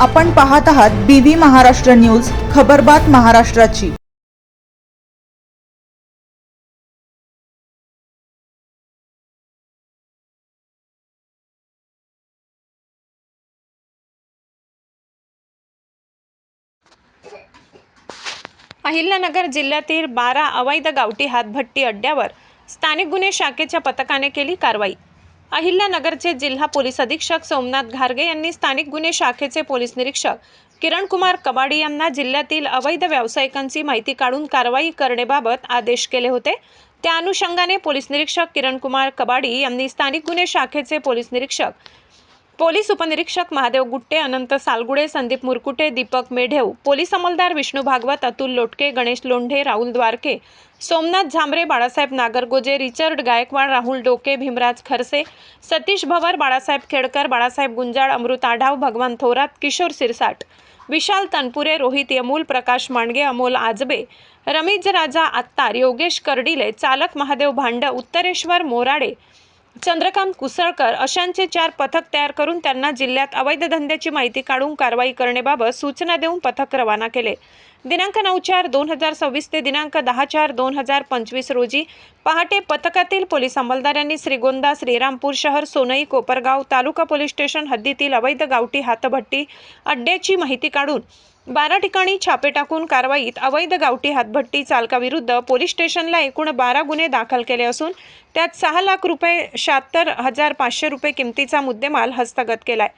आपण पाहत आहात BV महाराष्ट्र न्यूज, खबरबात महाराष्ट्राची। अहिल्यानगर जिल्ह्यातील 12 अवैध गावठी हातभट्टी अड्ड्यावर स्थानिक गुन्हे शाखेच्या पथकाने केली कारवाई। अहिल्यानगरचे जिल्हा पोलीस अधीक्षक सोमनाथ घारगे यांनी स्थानिक गुन्हे शाखेचे पोलीस निरीक्षक किरणकुमार कबाडी यांना जिल्ह्यातील अवैध व्यावसायिकांची माहिती काढून कारवाई करण्याबाबत आदेश केले होते। त्या अनुषंगाने पोलीस निरीक्षक किरणकुमार कबाडी यांनी स्थानिक गुन्हे शाखेचे पोलीस निरीक्षक, पोलीस उपनिरीक्षक महादेव गुट्टे, अनंत सालगुडे, संदीप मुरकुटे, दीपक मेढेव, पोलीस अंमलदार विष्णू भागवत, अतुल लोटके, गणेश लोंढे, राहुल द्वारके, सोमनाथ झांबरे, बाळासाहेब नागरगोजे, रिचर्ड गायकवाड, राहुल डोके, भीमराज खरसे, सतीश भवर, बाळासाहेब खेडकर, बाळासाहेब गुंजाळ, अमृत आढाव, भगवान थोरात, किशोर सिरसाट, विशाल तनपुरे, रोहित यमूल, प्रकाश मांडगे, अमोल आजबे, रमेश राजा आत्तार, योगेश कर्डिले, चालक महादेव भांड, उत्तरेश्वर मोराडे, चंद्रकांत कुसळकर अशांचे 4 पथक तयार करून त्यांना जिल्ह्यात अवैध धंद्याची माहिती काढून कारवाई करण्याबाबत सूचना देऊन पथक रवाना केले। दिनांक 9/4/2026 ते दिनांक 10/4/2025 रोजी पहाटे पथकातील पोलीस अंमलदारांनी श्रीगोंदा, श्रीरामपूर शहर, सोनई, कोपरगाव तालुका पोलीस स्टेशन हद्दीतील अवैध गावठी हातभट्टी अड्ड्याची माहिती काढून 12 ठिकाणी छापे टाकून कारवाईत अवैध गावठी हातभट्टी चालकाविरुद्ध पोलीस स्टेशनला एकूण 12 गुन्हे दाखल केले असून त्यात 6 लाख रुपये 76,500 रुपये किमतीचा मुद्देमाल हस्तगत केलाय।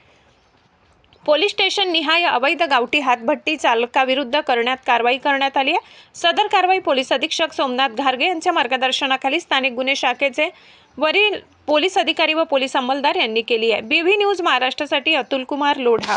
पोलीस स्टेशन निहाय अवैध गावठी हातभट्टी चालकाविरुद्ध कारवाई करण्यात आली आहे। सदर कारवाई पोलीस अधीक्षक सोमनाथ घारगे यांच्या मार्गदर्शनाखाली स्थानिक गुन्हे शाखेचे वरील पोलीस अधिकारी व पोलीस अंमलदार यांनी केली आहे। BV न्यूज महाराष्ट्रासाठी अतुल कुमार लोढा।